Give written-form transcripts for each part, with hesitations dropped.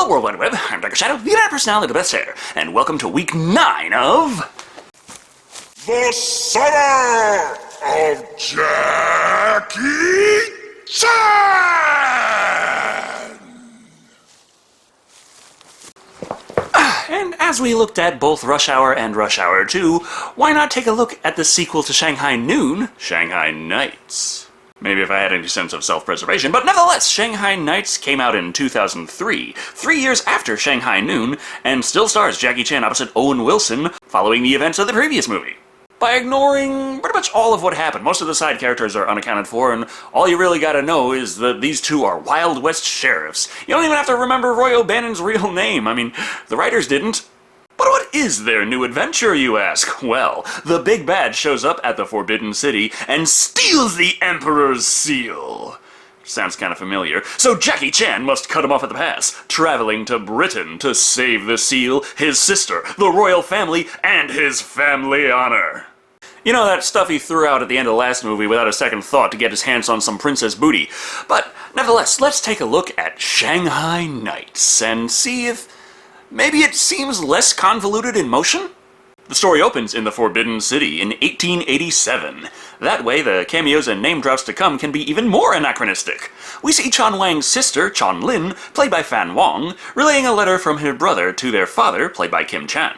Hello World Wide Web, I'm Dr. Shado, the internet personality, the best hair, and welcome to week 9 of... The Summer of Jackie Chan! And as we looked at both Rush Hour and Rush Hour 2, why not take a look at the sequel to Shanghai Noon, Shanghai Knights? Maybe if I had any sense of self-preservation, but nevertheless, Shanghai Knights came out in 2003, 3 years after Shanghai Noon, and still stars Jackie Chan opposite Owen Wilson, following the events of the previous movie. By ignoring pretty much all of what happened, most of the side characters are unaccounted for, and all you really gotta know is that these two are Wild West sheriffs. You don't even have to remember Roy O'Bannon's real name. I mean, the writers didn't. But what is their new adventure, you ask? Well, the big bad shows up at the Forbidden City and steals the Emperor's seal. Sounds kind of familiar. So Jackie Chan must cut him off at the pass, traveling to Britain to save the seal, his sister, the royal family, and his family honor. You know, that stuff he threw out at the end of the last movie without a second thought to get his hands on some princess booty. But nevertheless, let's take a look at Shanghai Knights and see if maybe it seems less convoluted in motion? The story opens in the Forbidden City in 1887. That way, the cameos and name drops to come can be even more anachronistic. We see Chan Wang's sister, Chan Lin, played by Fan Wong, relaying a letter from her brother to their father, played by Kim Chan.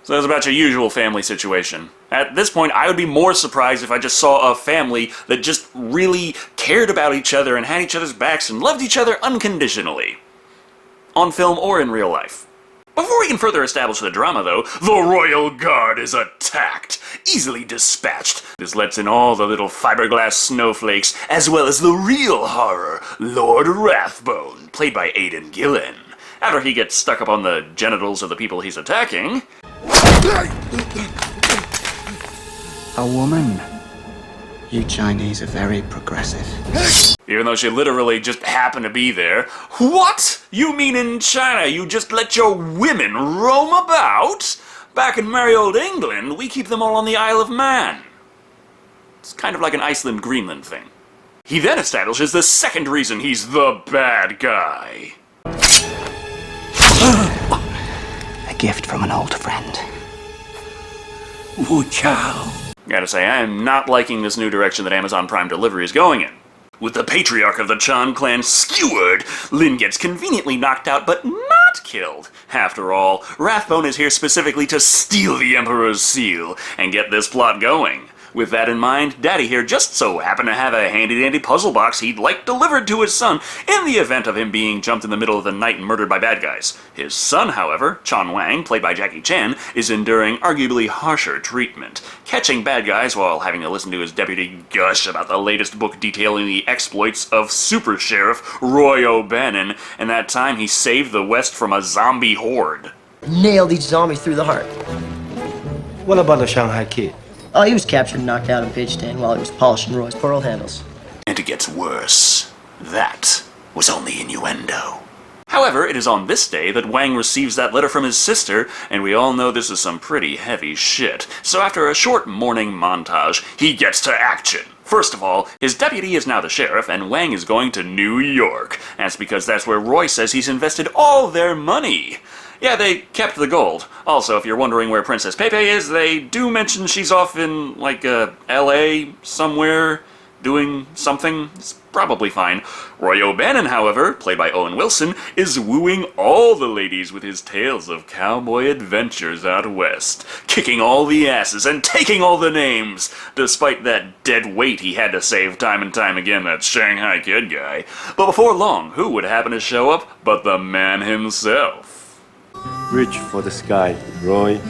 So that's about your usual family situation. At this point, I would be more surprised if I just saw a family that just really cared about each other and had each other's backs and loved each other unconditionally. On film or in real life. Before we can further establish the drama, though, the Royal Guard is attacked, easily dispatched. This lets in all the little fiberglass snowflakes, as well as the real horror, Lord Rathbone, played by Aidan Gillen. After he gets stuck up on the genitals of the people he's attacking... A woman. You Chinese are very progressive. Even though she literally just happened to be there. What? You mean in China you just let your women roam about? Back in merry old England, we keep them all on the Isle of Man. It's kind of like an Iceland-Greenland thing. He then establishes the second reason he's the bad guy. A gift from an old friend. Wu Chow. Gotta say, I am not liking this new direction that Amazon Prime Delivery is going in. With the patriarch of the Chan clan skewered, Lin gets conveniently knocked out but not killed. After all, Rathbone is here specifically to steal the Emperor's seal and get this plot going. With that in mind, Daddy here just so happened to have a handy-dandy puzzle box he'd like delivered to his son in the event of him being jumped in the middle of the night and murdered by bad guys. His son, however, Chan Wang, played by Jackie Chan, is enduring arguably harsher treatment, catching bad guys while having to listen to his deputy gush about the latest book detailing the exploits of Super Sheriff Roy O'Bannon, and that time he saved the West from a zombie horde. Nailed each zombie through the heart. What about the Shanghai Kid? Oh, he was captured and knocked out in page stand while he was polishing Roy's pearl handles. And it gets worse. That was only innuendo. However, it is on this day that Wang receives that letter from his sister, and we all know this is some pretty heavy shit. So after a short morning montage, he gets to action. First of all, his deputy is now the sheriff, and Wang is going to New York. That's because that's where Roy says he's invested all their money. Yeah, they kept the gold. Also, if you're wondering where Princess Pepe is, they do mention she's off in, like, L.A. somewhere, doing something. It's probably fine. Roy O'Bannon, however, played by Owen Wilson, is wooing all the ladies with his tales of cowboy adventures out west, kicking all the asses and taking all the names, despite that dead weight he had to save time and time again, that Shanghai Kid guy. But before long, who would happen to show up but the man himself? Reach for the sky, Roy.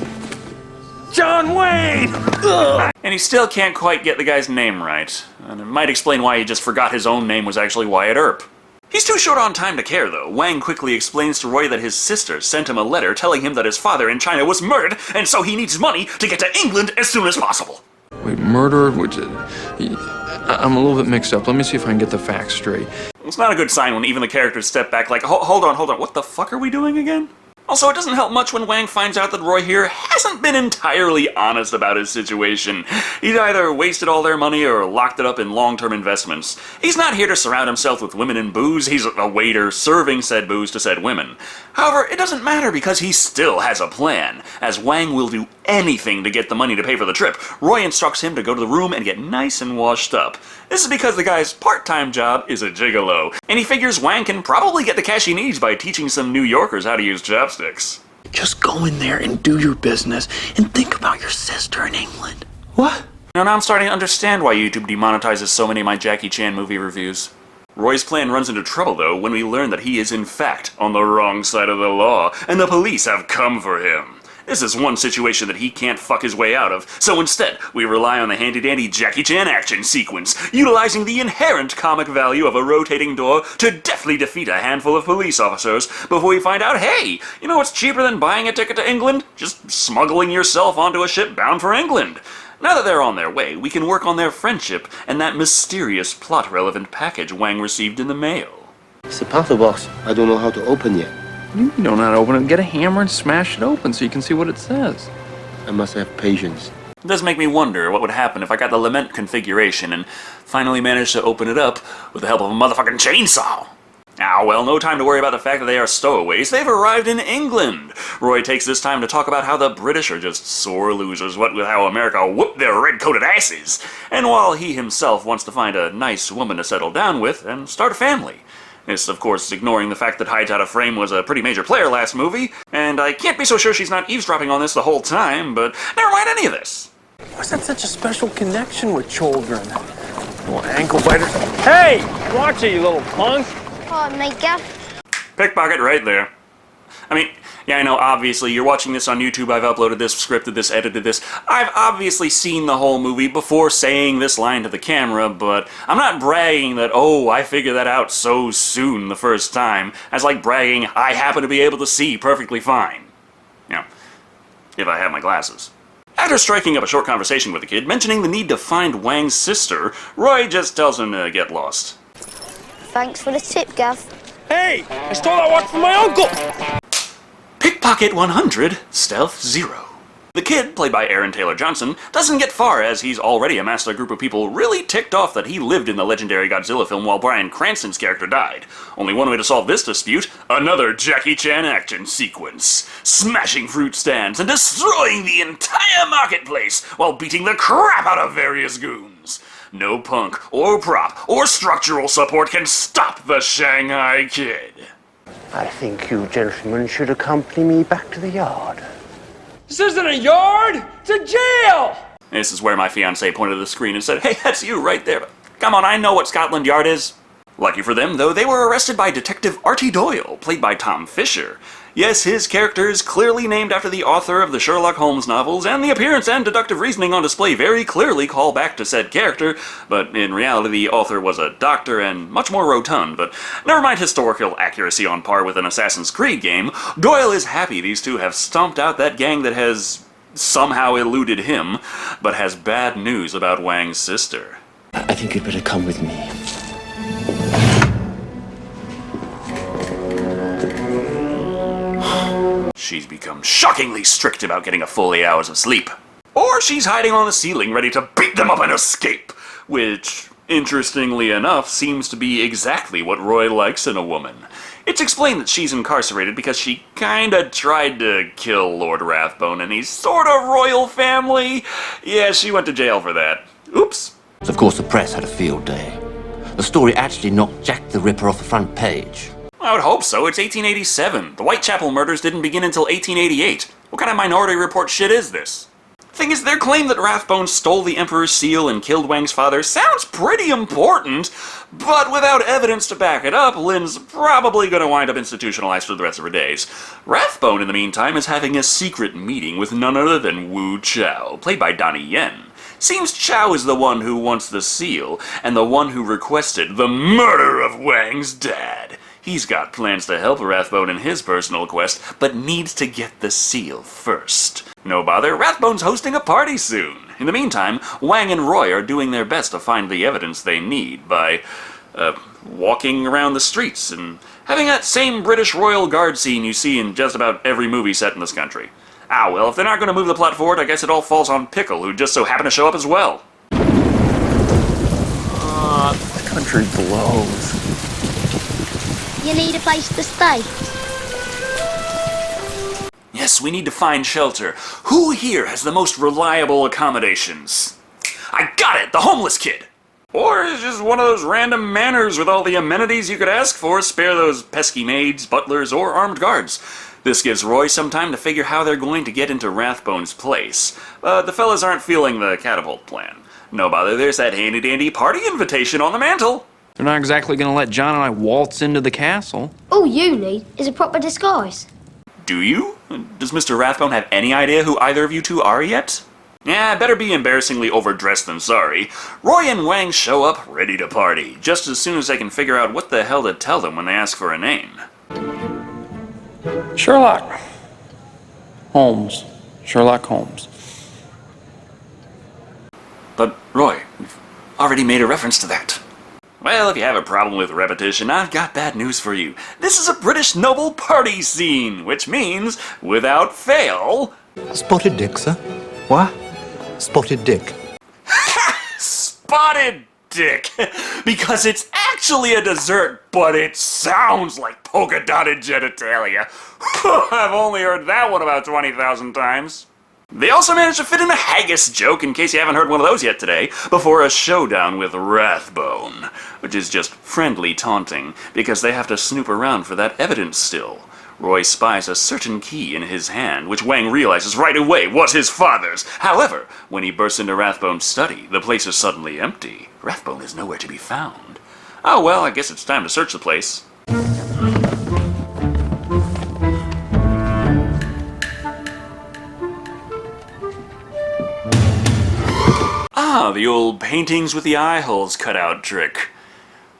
John Wayne! Ugh. And he still can't quite get the guy's name right. And it might explain why he just forgot his own name was actually Wyatt Earp. He's too short on time to care, though. Wang quickly explains to Roy that his sister sent him a letter telling him that his father in China was murdered, and so he needs money to get to England as soon as possible. Wait, murder? I'm a little bit mixed up. Let me see if I can get the facts straight. It's not a good sign when even the characters step back like, hold on, what the fuck are we doing again? Also, it doesn't help much when Wang finds out that Roy here hasn't been entirely honest about his situation. He's either wasted all their money or locked it up in long-term investments. He's not here to surround himself with women and booze, he's a waiter serving said booze to said women. However, it doesn't matter because he still has a plan, as Wang will do anything to get the money to pay for the trip. Roy instructs him to go to the room and get nice and washed up. This is because the guy's part-time job is a gigolo, and he figures Wang can probably get the cash he needs by teaching some New Yorkers how to use chopsticks. Just go in there and do your business and think about your sister in England. What? Now I'm starting to understand why YouTube demonetizes so many of my Jackie Chan movie reviews. Roy's plan runs into trouble, though, when we learn that he is in fact on the wrong side of the law, and the police have come for him. This is one situation that he can't fuck his way out of, so instead, we rely on the handy-dandy Jackie Chan action sequence, utilizing the inherent comic value of a rotating door to deftly defeat a handful of police officers before we find out, hey, you know what's cheaper than buying a ticket to England? Just smuggling yourself onto a ship bound for England. Now that they're on their way, we can work on their friendship and that mysterious plot-relevant package Wang received in the mail. It's a parcel box. I don't know how to open yet. You don't know how to open it. Get a hammer and smash it open so you can see what it says. I must have patience. It does make me wonder what would happen if I got the lament configuration and finally managed to open it up with the help of a motherfucking chainsaw. Ah, well, no time to worry about the fact that they are stowaways. They've arrived in England. Roy takes this time to talk about how the British are just sore losers, what with how America whooped their red-coated asses. And while he himself wants to find a nice woman to settle down with and start a family. This, of course, ignoring the fact that Hides Out of Frame was a pretty major player last movie, and I can't be so sure she's not eavesdropping on this the whole time, but never mind any of this. What's that such a special connection with children? Little ankle biters. Hey! Watch it, you little punk! Oh, my gift. Pickpocket right there. I mean, yeah, I know, obviously, you're watching this on YouTube, I've uploaded this, scripted this, edited this. I've obviously seen the whole movie before saying this line to the camera, but I'm not bragging that, oh, I figured that out so soon the first time, as like bragging I happen to be able to see perfectly fine. You know, if I have my glasses. After striking up a short conversation with the kid, mentioning the need to find Wang's sister, Roy just tells him to get lost. Thanks for the tip, Gav. Hey! I stole that watch from my uncle! Pickpocket 100, Stealth 0. The kid, played by Aaron Taylor Johnson, doesn't get far as he's already amassed a group of people really ticked off that he lived in the legendary Godzilla film while Bryan Cranston's character died. Only one way to solve this dispute, another Jackie Chan action sequence. Smashing fruit stands and destroying the entire marketplace while beating the crap out of various goons. No punk, or prop, or structural support can stop the Shanghai Kid. I think you gentlemen should accompany me back to the yard. This isn't a yard! It's a jail! This is where my fiancé pointed to the screen and said, hey, that's you right there. But come on, I know what Scotland Yard is. Lucky for them, though, they were arrested by Detective Artie Doyle, played by Tom Fisher. Yes, his character is clearly named after the author of the Sherlock Holmes novels, and the appearance and deductive reasoning on display very clearly call back to said character, but in reality the author was a doctor and much more rotund, but never mind historical accuracy on par with an Assassin's Creed game, Doyle is happy these two have stomped out that gang that has somehow eluded him, but has bad news about Wang's sister. I think you'd better come with me. She's become shockingly strict about getting a full 8 hours of sleep. Or she's hiding on the ceiling ready to beat them up and escape, which, interestingly enough, seems to be exactly what Roy likes in a woman. It's explained that she's incarcerated because she kinda tried to kill Lord Rathbone and his sort of royal family. Yeah, she went to jail for that. Oops. Of course, the press had a field day. The story actually knocked Jack the Ripper off the front page. I would hope so. It's 1887. The Whitechapel murders didn't begin until 1888. What kind of Minority Report shit is this? Thing is, their claim that Rathbone stole the Emperor's seal and killed Wang's father sounds pretty important, but without evidence to back it up, Lynn's probably going to wind up institutionalized for the rest of her days. Rathbone, in the meantime, is having a secret meeting with none other than Wu Chao, played by Donnie Yen. Seems Chao is the one who wants the seal, and the one who requested the murder of Wang's dad. He's got plans to help Rathbone in his personal quest, but needs to get the seal first. No bother, Rathbone's hosting a party soon. In the meantime, Wang and Roy are doing their best to find the evidence they need by, walking around the streets and having that same British Royal Guard scene you see in just about every movie set in this country. Ah, well, if they're not going to move the plot forward, I guess it all falls on Pickle, who just so happened to show up as well. This country blows. You need a place to stay. Yes, we need to find shelter. Who here has the most reliable accommodations? I got it! The homeless kid! Or is just one of those random manors with all the amenities you could ask for, spare those pesky maids, butlers, or armed guards. This gives Roy some time to figure how they're going to get into Rathbone's place. But the fellas aren't feeling the catapult plan. No bother, there's that handy-dandy party invitation on the mantle. They're not exactly gonna let John and I waltz into the castle. All you need is a proper disguise. Do you? Does Mr. Rathbone have any idea who either of you two are yet? Yeah, better be embarrassingly overdressed than sorry. Roy and Wang show up ready to party, just as soon as they can figure out what the hell to tell them when they ask for a name. Sherlock Holmes. Sherlock Holmes. But, Roy, we've already made a reference to that. Well, if you have a problem with repetition, I've got bad news for you. This is a British noble party scene, which means, without fail... Spotted dick, sir. What? Spotted dick. Spotted dick! Because it's actually a dessert, but it sounds like polka-dotted genitalia. I've only heard that one about 20,000 times. They also managed to fit in a haggis joke, in case you haven't heard one of those yet today, before a showdown with Rathbone, which is just friendly taunting, because they have to snoop around for that evidence still. Roy spies a certain key in his hand, which Wang realizes right away was his father's. However, when he bursts into Rathbone's study, the place is suddenly empty. Rathbone is nowhere to be found. Oh well, I guess it's time to search the place. Ah, the old paintings with the eye holes cut out trick.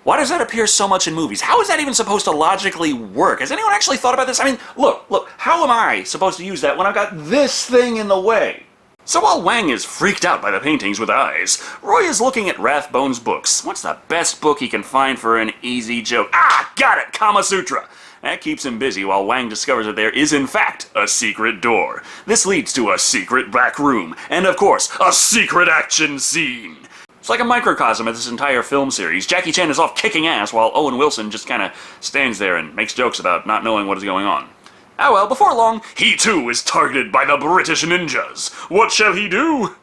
Why does that appear so much in movies? How is that even supposed to logically work? Has anyone actually thought about this? I mean, look, how am I supposed to use that when I've got this thing in the way? So while Wang is freaked out by the paintings with eyes, Roy is looking at Rathbone's books. What's the best book he can find for an easy joke? Ah, got it! Kama Sutra! That keeps him busy while Wang discovers that there is in fact a secret door. This leads to a secret back room, and of course, a secret action scene. It's like a microcosm of this entire film series. Jackie Chan is off kicking ass while Owen Wilson just kinda stands there and makes jokes about not knowing what is going on. Ah well, before long, he too is targeted by the British ninjas. What shall he do?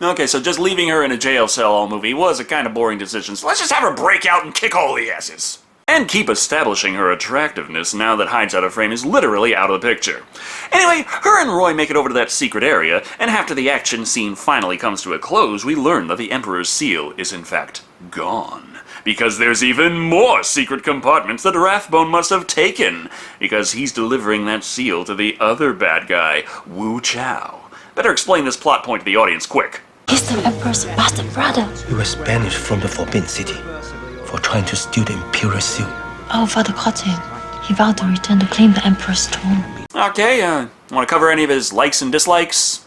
Okay, so just leaving her in a jail cell all movie was a kind of boring decision, so let's just have her break out and kick all the asses. And keep establishing her attractiveness now that Hides Out of Frame is literally out of the picture. Anyway, her and Roy make it over to that secret area, and after the action scene finally comes to a close, we learn that the Emperor's seal is in fact gone. Because there's even more secret compartments that Rathbone must have taken, because he's delivering that seal to the other bad guy, Wu Chao. Better explain this plot point to the audience quick. He's the Emperor's bastard brother. He was banished from the Forbidden City for trying to steal the Imperial seal. Our father caught him. He vowed to return to claim the Emperor's throne. Okay, want to cover any of his likes and dislikes?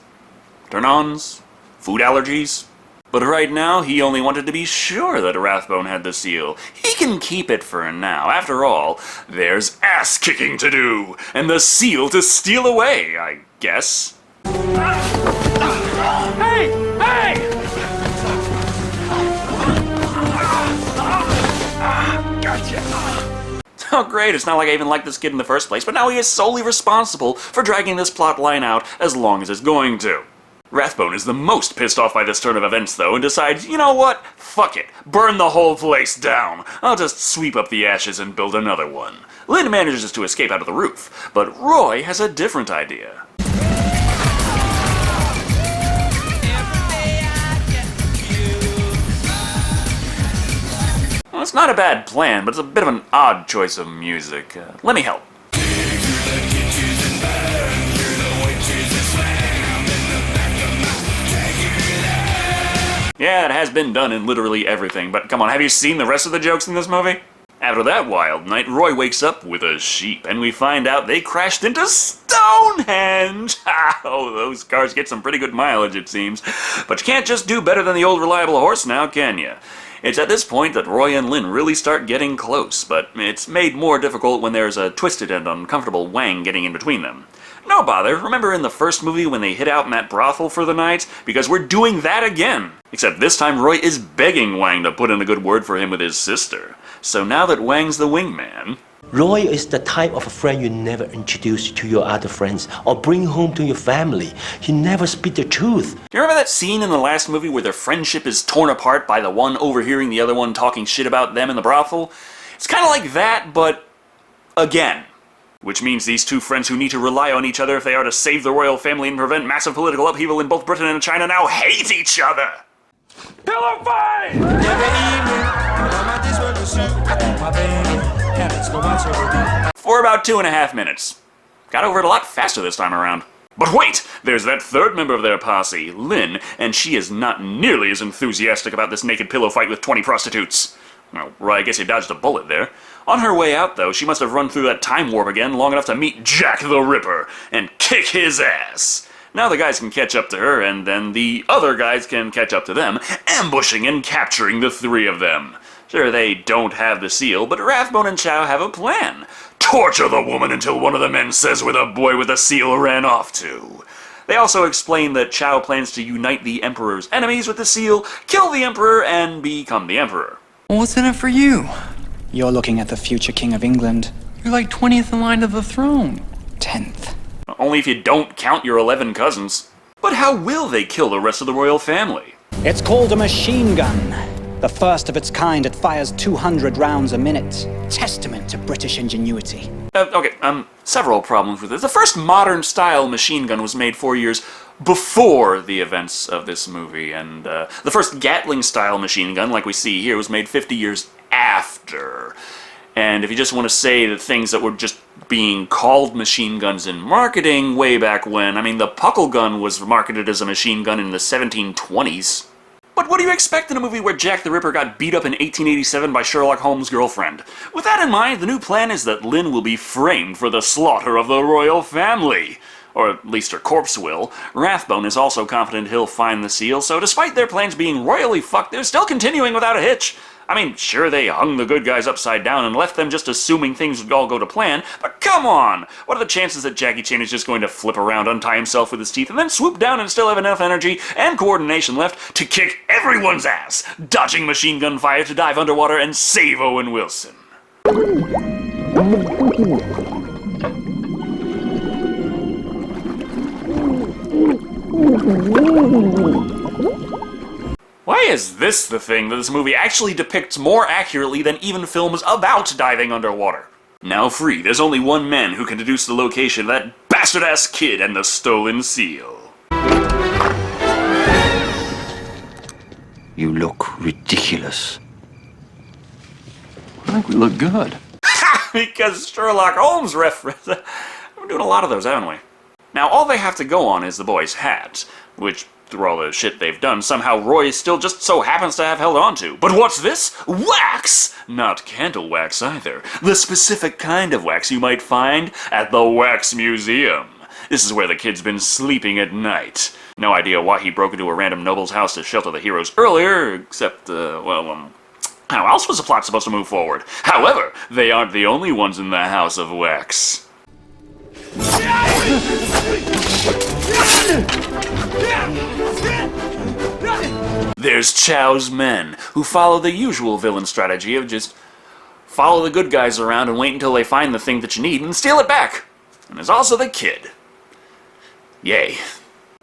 Turn-ons? Food allergies? But right now, he only wanted to be sure that Rathbone had the seal. He can keep it for now. After all, there's ass-kicking to do, and the seal to steal away, I guess. Hey! Hey! Gotcha! Oh great, it's not like I even liked this kid in the first place, but now he is solely responsible for dragging this plot line out as long as it's going to. Rathbone is the most pissed off by this turn of events though, and decides, you know what? Fuck it. Burn the whole place down. I'll just sweep up the ashes and build another one. Lynn manages to escape out of the roof, but Roy has a different idea. Well, it's not a bad plan, but it's a bit of an odd choice of music. Let me help. Yeah, it has been done in literally everything, but come on, have you seen the rest of the jokes in this movie? After that wild night, Roy wakes up with a sheep, and we find out they crashed into Stonehenge! Oh, those cars get some pretty good mileage, it seems. But you can't just do better than the old reliable horse now, can you? It's at this point that Roy and Lin really start getting close, but it's made more difficult when there's a twisted and uncomfortable Wang getting in between them. No bother, remember in the first movie when they hid out in that brothel for the night? Because we're doing that again! Except this time Roy is begging Wang to put in a good word for him with his sister. So now that Wang's the wingman... Roy is the type of a friend you never introduce to your other friends or bring home to your family. He never speak the truth. You remember that scene in the last movie where their friendship is torn apart by the one overhearing the other one talking shit about them in the brothel? It's kind of like that, but... again. Which means these two friends who need to rely on each other if they are to save the royal family and prevent massive political upheaval in both Britain and China now hate each other! Pillow fight! For about 2.5 minutes. Got over it a lot faster this time around. But wait! There's that third member of their posse, Lin, and she is not nearly as enthusiastic about this naked pillow fight with 20 prostitutes. Well, Roy, I guess he dodged a bullet there. On her way out, though, she must have run through that time warp again long enough to meet Jack the Ripper and kick his ass. Now the guys can catch up to her, and then the other guys can catch up to them, ambushing and capturing the three of them. Sure, they don't have the seal, but Rathbone and Chow have a plan. Torture the woman until one of the men says where the boy with the seal ran off to. They also explain that Chow plans to unite the Emperor's enemies with the seal, kill the Emperor, and become the Emperor. Well, what's in it for you? You're looking at the future King of England. You're like 20th in line to the throne. 10th. Only if you don't count your 11 cousins. But how will they kill the rest of the royal family? It's called a machine gun. The first of its kind. It fires 200 rounds a minute. Testament to British ingenuity. Several problems with this. The first modern-style machine gun was made 4 years before the events of this movie, and the first Gatling-style machine gun, like we see here, was made 50 years after. And if you just want to say the things that were just being called machine guns in marketing way back when, I mean, the Puckle gun was marketed as a machine gun in the 1720s. But what do you expect in a movie where Jack the Ripper got beat up in 1887 by Sherlock Holmes' girlfriend? With that in mind, the new plan is that Lin will be framed for the slaughter of the royal family. Or at least her corpse will. Rathbone is also confident he'll find the seal, so despite their plans being royally fucked, they're still continuing without a hitch. I mean, sure, they hung the good guys upside down and left them just assuming things would all go to plan, but come on! What are the chances that Jackie Chan is just going to flip around, untie himself with his teeth, and then swoop down and still have enough energy and coordination left to kick everyone's ass, dodging machine gun fire to dive underwater and save Owen Wilson? Why is this the thing that this movie actually depicts more accurately than even films about diving underwater? Now free, there's only one man who can deduce the location of that bastard-ass kid and the stolen seal. You look ridiculous. I think we look good. Ha! Because Sherlock Holmes reference. We're doing a lot of those, haven't we? Now, all they have to go on is the boy's hat, which, through all the shit they've done, somehow Roy still just so happens to have held on to. But what's this? Wax! Not candle wax either. The specific kind of wax you might find at the Wax Museum. This is where the kid's been sleeping at night. No idea why he broke into a random noble's house to shelter the heroes earlier, except, how else was the plot supposed to move forward? However, they aren't the only ones in the House of Wax. There's Chow's men, who follow the usual villain strategy of just follow the good guys around and wait until they find the thing that you need and steal it back. And there's also the kid. Yay.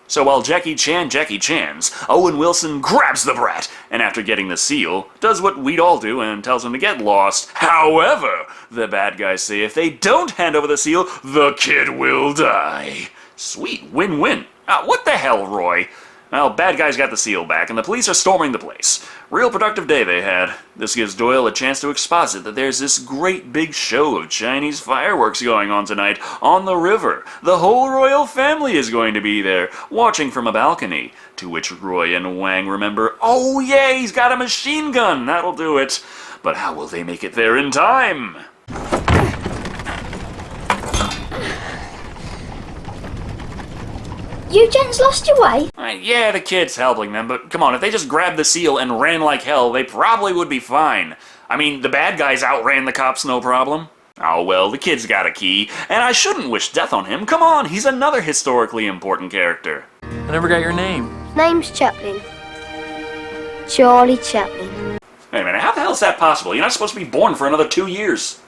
So while Jackie Chan's, Owen Wilson grabs the brat, and after getting the seal, does what we'd all do and tells him to get lost. However, the bad guys say if they don't hand over the seal, the kid will die. Sweet, win-win. What the hell, Roy? Well, bad guys got the seal back, and the police are storming the place. Real productive day they had. This gives Doyle a chance to exposit that there's this great big show of Chinese fireworks going on tonight on the river. The whole royal family is going to be there, watching from a balcony. To which Roy and Wang remember, oh yeah, he's got a machine gun, that'll do it. But how will they make it there in time? You gents lost your way? Yeah, the kid's helping them, but come on, if they just grabbed the seal and ran like hell, they probably would be fine. I mean, the bad guys outran the cops no problem. Oh well, the kid's got a key, and I shouldn't wish death on him. Come on, he's another historically important character. I never got your name. Name's Chaplin. Charlie Chaplin. Wait a minute, how the hell is that possible? You're not supposed to be born for another 2 years.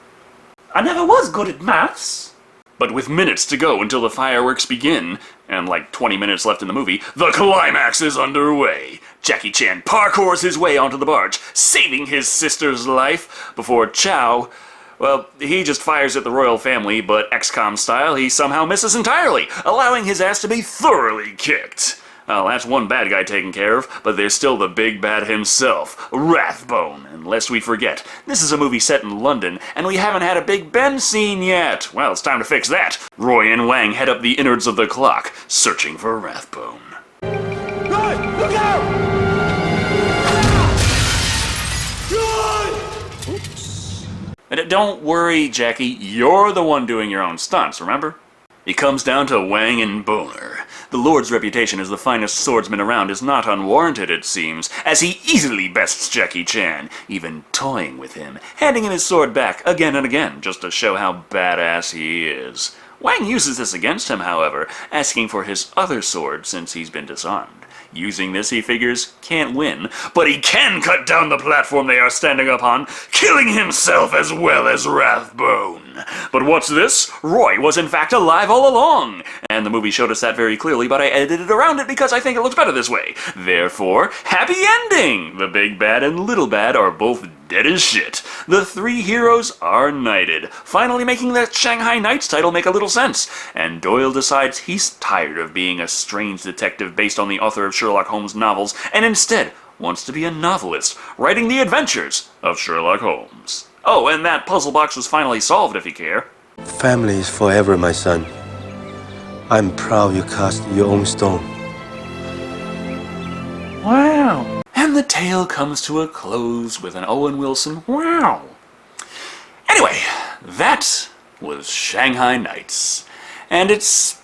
I never was good at maths. But with minutes to go until the fireworks begin, and like 20 minutes left in the movie, the climax is underway. Jackie Chan parkours his way onto the barge, saving his sister's life, before Chow, well, he just fires at the royal family, but XCOM style, he somehow misses entirely, allowing his ass to be thoroughly kicked. Well, that's one bad guy taken care of, but there's still the big bad himself, Rathbone. And lest we forget, this is a movie set in London, and we haven't had a Big Ben scene yet. Well, it's time to fix that. Roy and Wang head up the innards of the clock, searching for Rathbone. Roy, look out! Roy! And don't worry, Jackie, you're the one doing your own stunts, remember? It comes down to Wang and Boner. The Lord's reputation as the finest swordsman around is not unwarranted, it seems, as he easily bests Jackie Chan, even toying with him, handing him his sword back again and again, just to show how badass he is. Wang uses this against him, however, asking for his other sword since he's been disarmed. Using this, he figures, can't win, but he can cut down the platform they are standing upon, killing himself as well as Rathbone. But what's this? Roy was in fact alive all along, and the movie showed us that very clearly, but I edited around it because I think it looks better this way. Therefore, happy ending! The big bad and little bad are both dead as shit. The three heroes are knighted, finally making that Shanghai Knights title make a little sense, and Doyle decides he's tired of being a strange detective based on the author of Sherlock Holmes novels, and instead wants to be a novelist, writing the adventures of Sherlock Holmes. Oh, and that puzzle box was finally solved, if you care. Family is forever, my son. I'm proud you cast your own stone. Wow. And the tale comes to a close with an Owen Wilson wow. Anyway, that was Shanghai Knights. And it's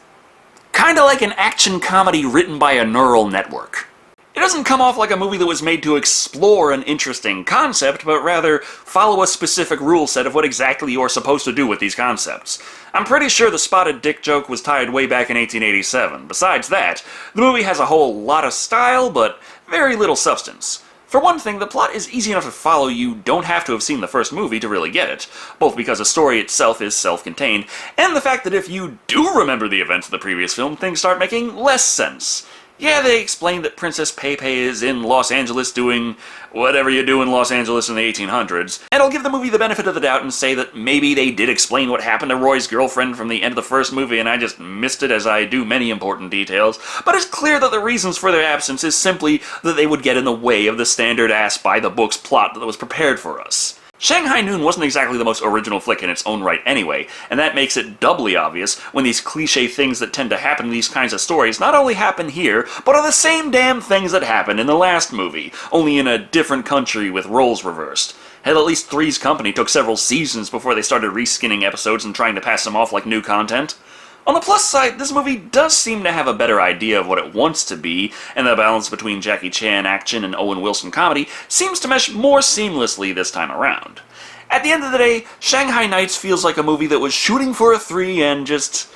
kinda like an action comedy written by a neural network. It doesn't come off like a movie that was made to explore an interesting concept, but rather follow a specific rule set of what exactly you're supposed to do with these concepts. I'm pretty sure the spotted dick joke was tied way back in 1887. Besides that, the movie has a whole lot of style, but very little substance. For one thing, the plot is easy enough to follow. You don't have to have seen the first movie to really get it, both because the story itself is self-contained, and the fact that if you do remember the events of the previous film, things start making less sense. Yeah, they explain that Princess Pepe is in Los Angeles doing whatever you do in Los Angeles in the 1800s, and I'll give the movie the benefit of the doubt and say that maybe they did explain what happened to Roy's girlfriend from the end of the first movie and I just missed it, as I do many important details, but it's clear that the reasons for their absence is simply that they would get in the way of the standard-ass by-the-books plot that was prepared for us. Shanghai Noon wasn't exactly the most original flick in its own right anyway, and that makes it doubly obvious when these cliché things that tend to happen in these kinds of stories not only happen here, but are the same damn things that happened in the last movie, only in a different country with roles reversed. Hell, at least Three's Company took several seasons before they started reskinning episodes and trying to pass them off like new content. On the plus side, this movie does seem to have a better idea of what it wants to be, and the balance between Jackie Chan action and Owen Wilson comedy seems to mesh more seamlessly this time around. At the end of the day, Shanghai Knights feels like a movie that was shooting for a 3 and just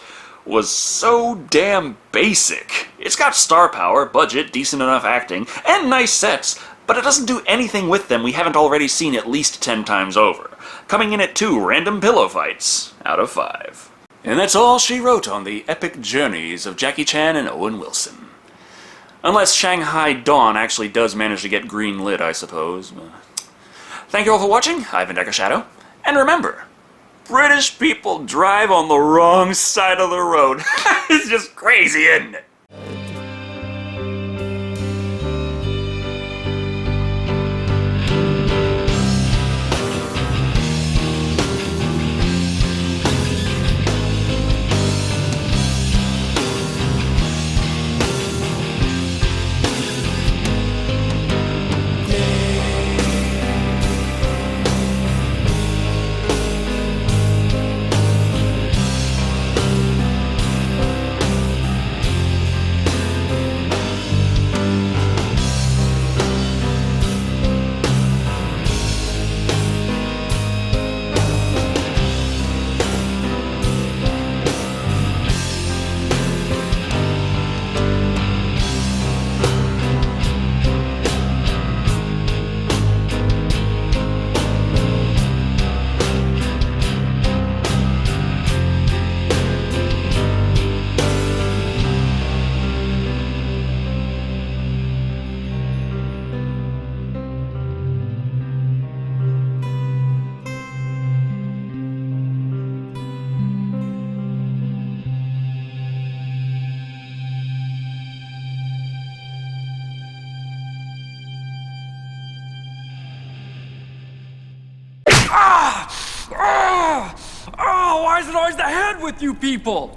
was so damn basic. It's got star power, budget, decent enough acting, and nice sets, but it doesn't do anything with them we haven't already seen at least 10 times over, coming in at 2 random pillow fights out of 5. And that's all she wrote on the epic journeys of Jackie Chan and Owen Wilson. Unless Shanghai Dawn actually does manage to get green lit, I suppose. Thank you all for watching. I've been Shado. And remember, British people drive on the wrong side of the road. It's just crazy, isn't it? Why is it always the head with you people?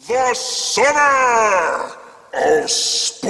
The summer of Sparty!